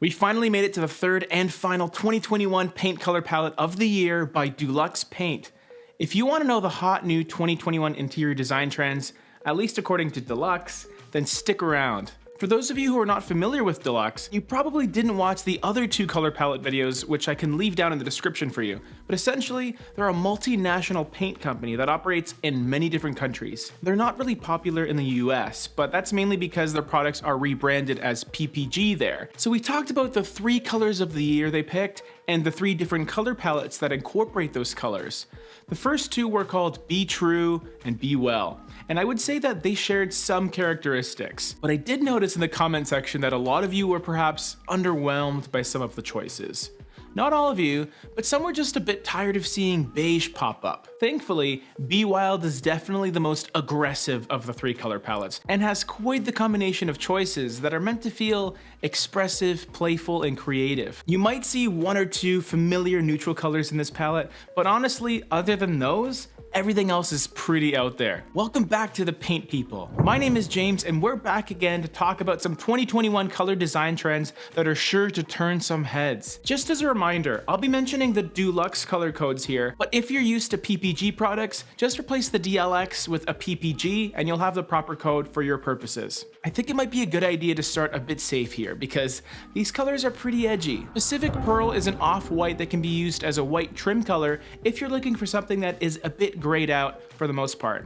We finally made it to the third and final 2021 paint color palette of the year by Deluxe Paint. If you want to know the hot new 2021 interior design trends, at least according to Deluxe, then stick around. For those of you who are not familiar with Deluxe, you probably didn't watch the other two color palette videos, which I can leave down in the description for you. But essentially, they're a multinational paint company that operates in many different countries. They're not really popular in the US, but that's mainly because their products are rebranded as PPG there. So we talked about the 3 colors of the year they picked and the 3 different color palettes that incorporate those colors. The first 2 were called Be True and Be Well, and I would say that they shared some characteristics. But I did notice in the comment section that a lot of you were perhaps underwhelmed by some of the choices. Not all of you, but some were just a bit tired of seeing beige pop up. Thankfully, Be Wild is definitely the most aggressive of the 3 color palettes and has quite the combination of choices that are meant to feel expressive, playful, and creative. You might see 1 or 2 familiar neutral colors in this palette, but honestly, other than those, everything else is pretty out there. Welcome back to the Paint People. My name is James and we're back again to talk about some 2021 color design trends that are sure to turn some heads. Just as a reminder, I'll be mentioning the Deluxe color codes here, but if you're used to PPG products, just replace the DLX with a PPG and you'll have the proper code for your purposes. I think it might be a good idea to start a bit safe here because these colors are pretty edgy. Pacific Pearl is an off-white that can be used as a white trim color if you're looking for something that is a bit grayed out for the most part.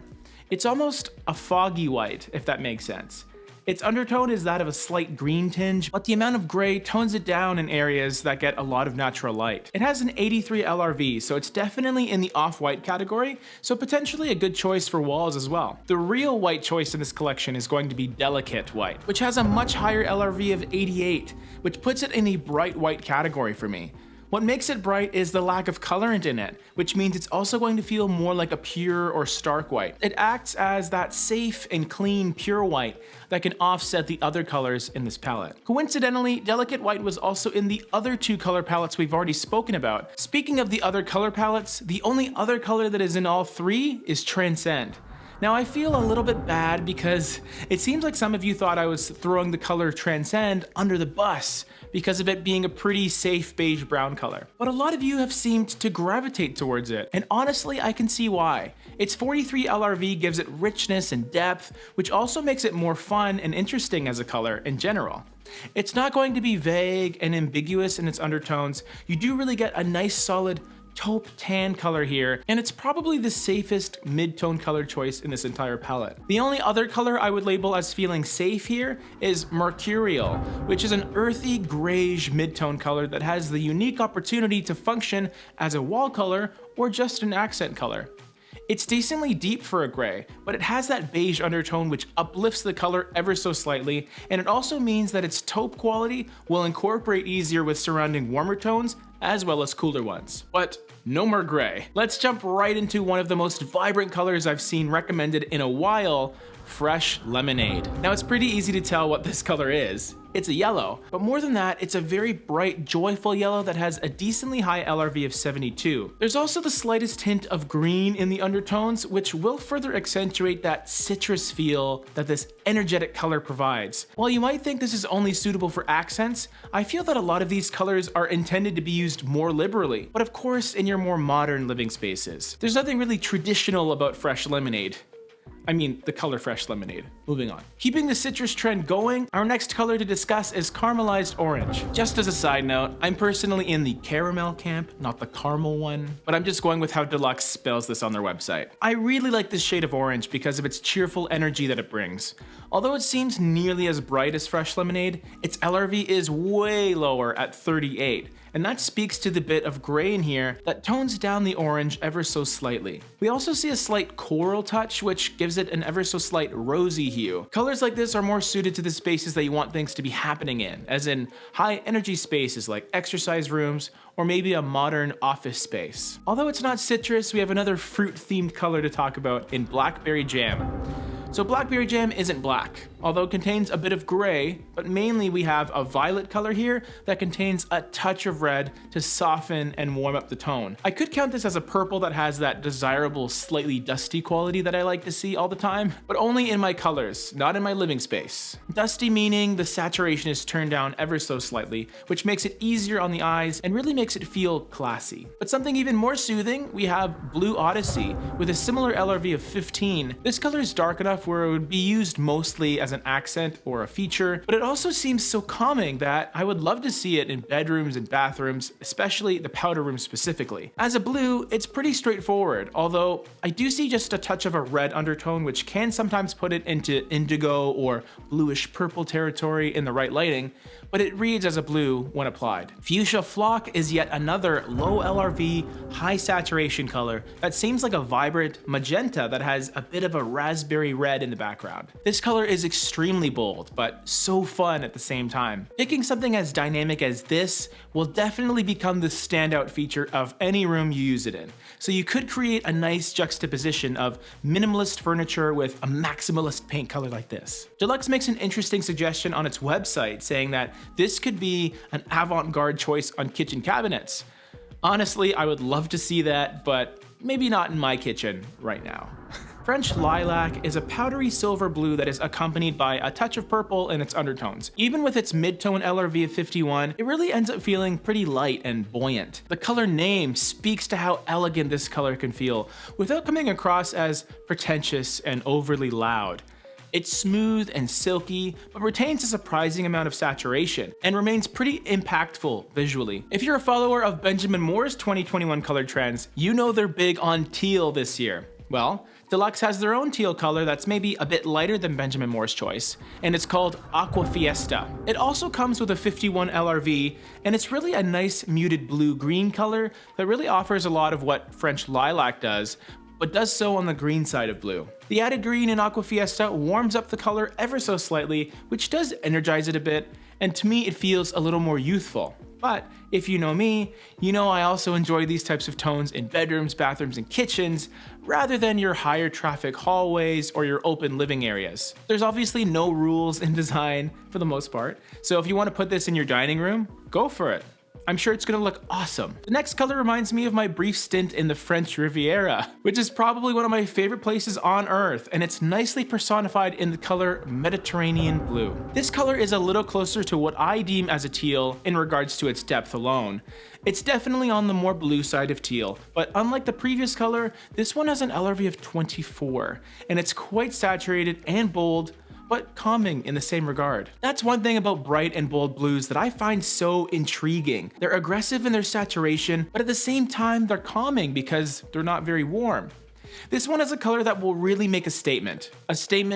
It's almost a foggy white, if that makes sense. Its undertone is that of a slight green tinge, but the amount of gray tones it down in areas that get a lot of natural light. It has an 83 LRV, so it's definitely in the off-white category, so potentially a good choice for walls as well. The real white choice in this collection is going to be Delicate White, which has a much higher LRV of 88, which puts it in the bright white category for me. What makes it bright is the lack of colorant in it, which means it's also going to feel more like a pure or stark white. It acts as that safe and clean pure white that can offset the other colors in this palette. Coincidentally, Delicate White was also in the other 2 color palettes we've already spoken about. Speaking of the other color palettes, the only other color that is in all 3 is Transcend. Now I feel a little bit bad because it seems like some of you thought I was throwing the color Transcend under the bus because of it being a pretty safe beige brown color. But a lot of you have seemed to gravitate towards it, and honestly I can see why. Its 43 LRV gives it richness and depth, which also makes it more fun and interesting as a color in general. It's not going to be vague and ambiguous in its undertones. You do really get a nice solid taupe tan color here, and it's probably the safest mid-tone color choice in this entire palette. The only other color I would label as feeling safe here is Mercurial, which is an earthy grayish mid-tone color that has the unique opportunity to function as a wall color or just an accent color. It's decently deep for a gray, but it has that beige undertone which uplifts the color ever so slightly, and it also means that its taupe quality will incorporate easier with surrounding warmer tones as well as cooler ones. But no more gray. Let's jump right into one of the most vibrant colors I've seen recommended in a while, Fresh Lemonade. Now it's pretty easy to tell what this color is. It's a yellow, but more than that, it's a very bright, joyful yellow that has a decently high LRV of 72. There's also the slightest hint of green in the undertones, which will further accentuate that citrus feel that this energetic color provides. While you might think this is only suitable for accents, I feel that a lot of these colors are intended to be used more liberally, but of course in your more modern living spaces. There's nothing really traditional about Fresh Lemonade. I mean, the color Fresh Lemonade. Moving on. Keeping the citrus trend going, our next color to discuss is Caramelized Orange. Just as a side note, I'm personally in the caramel camp, not the caramel one, but I'm just going with how Deluxe spells this on their website. I really like this shade of orange because of its cheerful energy that it brings. Although it seems nearly as bright as Fresh Lemonade, its LRV is way lower at 38. And that speaks to the bit of gray in here that tones down the orange ever so slightly. We also see a slight coral touch, which gives it an ever so slight rosy hue. Colors like this are more suited to the spaces that you want things to be happening in, as in high energy spaces like exercise rooms or maybe a modern office space. Although it's not citrus, we have another fruit themed color to talk about in Blackberry Jam. So Blackberry Jam isn't black. although it contains a bit of gray, but mainly we have a violet color here that contains a touch of red to soften and warm up the tone. I could count this as a purple that has that desirable, slightly dusty quality that I like to see all the time, but only in my colors, not in my living space. Dusty meaning the saturation is turned down ever so slightly, which makes it easier on the eyes and really makes it feel classy. But something even more soothing, we have Blue Odyssey with a similar LRV of 15. This color is dark enough where it would be used mostly as an accent or a feature, but it also seems so calming that I would love to see it in bedrooms and bathrooms, especially the powder room specifically. As a blue, it's pretty straightforward, although I do see just a touch of a red undertone, which can sometimes put it into indigo or bluish purple territory in the right lighting, but it reads as a blue when applied. Fuchsia Flock is yet another low LRV, high saturation color that seems like a vibrant magenta that has a bit of a raspberry red in the background. This color is extremely bold, but so fun at the same time. Picking something as dynamic as this will definitely become the standout feature of any room you use it in. So you could create a nice juxtaposition of minimalist furniture with a maximalist paint color like this. Deluxe makes an interesting suggestion on its website saying that this could be an avant-garde choice on kitchen cabinets. Honestly, I would love to see that, but maybe not in my kitchen right now. French Lilac is a powdery silver blue that is accompanied by a touch of purple in its undertones. Even with its mid-tone LRV of 51, it really ends up feeling pretty light and buoyant. The color name speaks to how elegant this color can feel without coming across as pretentious and overly loud. It's smooth and silky, but retains a surprising amount of saturation and remains pretty impactful visually. If you're a follower of Benjamin Moore's 2021 color trends, you know they're big on teal this year. Well, Deluxe has their own teal color that's maybe a bit lighter than Benjamin Moore's choice, and it's called AQUA FIESTA. It also comes with a 51 LRV, and it's really a nice muted blue-green color that really offers a lot of what French Lilac does, but does so on the green side of blue. The added green in AQUA FIESTA warms up the color ever so slightly, which does energize it a bit, and to me it feels a little more youthful. But if you know me, you know I also enjoy these types of tones in bedrooms, bathrooms, and kitchens, rather than your higher traffic hallways or your open living areas. There's obviously no rules in design for the most part, so if you want to put this in your dining room, go for it. I'm sure it's gonna look awesome. The next color reminds me of my brief stint in the French Riviera, which is probably one of my favorite places on earth, and it's nicely personified in the color Mediterranean blue. This color is a little closer to what I deem as a teal in regards to its depth alone. It's definitely on the more blue side of teal, but unlike the previous color, this one has an LRV of 24, and it's quite saturated and bold, but calming in the same regard. That's one thing about bright and bold blues that I find so intriguing. They're aggressive in their saturation, but at the same time, they're calming because they're not very warm. This one is a color that will really make a statement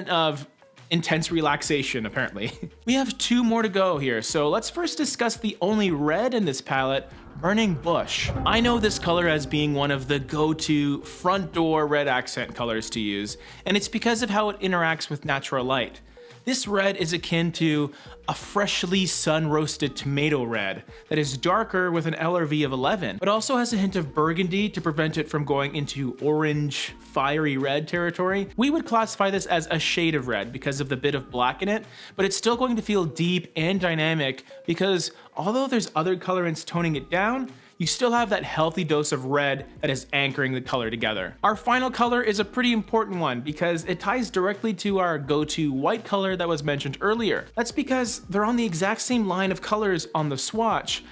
of intense relaxation, apparently. We have two more to go here, so let's first discuss the only red in this palette, Burning Bush. I know this color as being one of the go-to front door red accent colors to use, and it's because of how it interacts with natural light. This red is akin to a freshly sun-roasted tomato red that is darker with an LRV of 11, but also has a hint of burgundy to prevent it from going into orange, fiery red territory. We would classify this as a shade of red because of the bit of black in it, but it's still going to feel deep and dynamic because although there's other colorants toning it down, you still have that healthy dose of red that is anchoring the color together. Our final color is a pretty important one because it ties directly to our go-to white color that was mentioned earlier. That's because they're on the exact same line of colors on the swatch,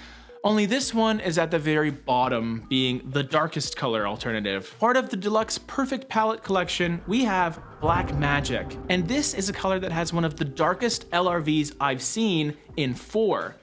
only this one is at the very bottom, being the darkest color alternative. Part of the Deluxe Perfect Palette collection, we have Black Magic, and this is a color that has one of the darkest LRVs I've seen in 4.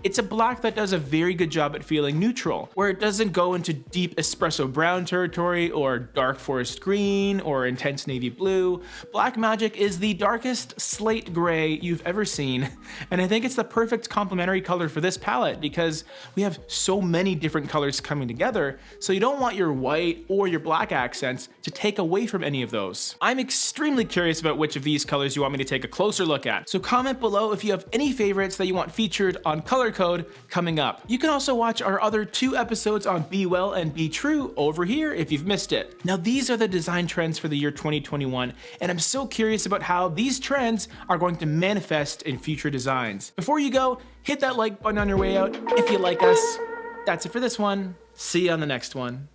It's a black that does a very good job at feeling neutral, where it doesn't go into deep espresso brown territory or dark forest green or intense navy blue. Black Magic is the darkest slate gray you've ever seen, and I think it's the perfect complementary color for this palette because we have so many different colors coming together, so you don't want your white or your black accents to take away from any of those. I'm extremely curious about which of these colors you want me to take a closer look at, so comment below if you have any favorites that you want featured on color code coming up. You can also watch our other 2 episodes on Be Well and Be True over here if you've missed it. Now these are the design trends for the year 2021, and I'm so curious about how these trends are going to manifest in future designs. Before you go, hit that like button on your way out if you like us. That's it for this one. See you on the next one.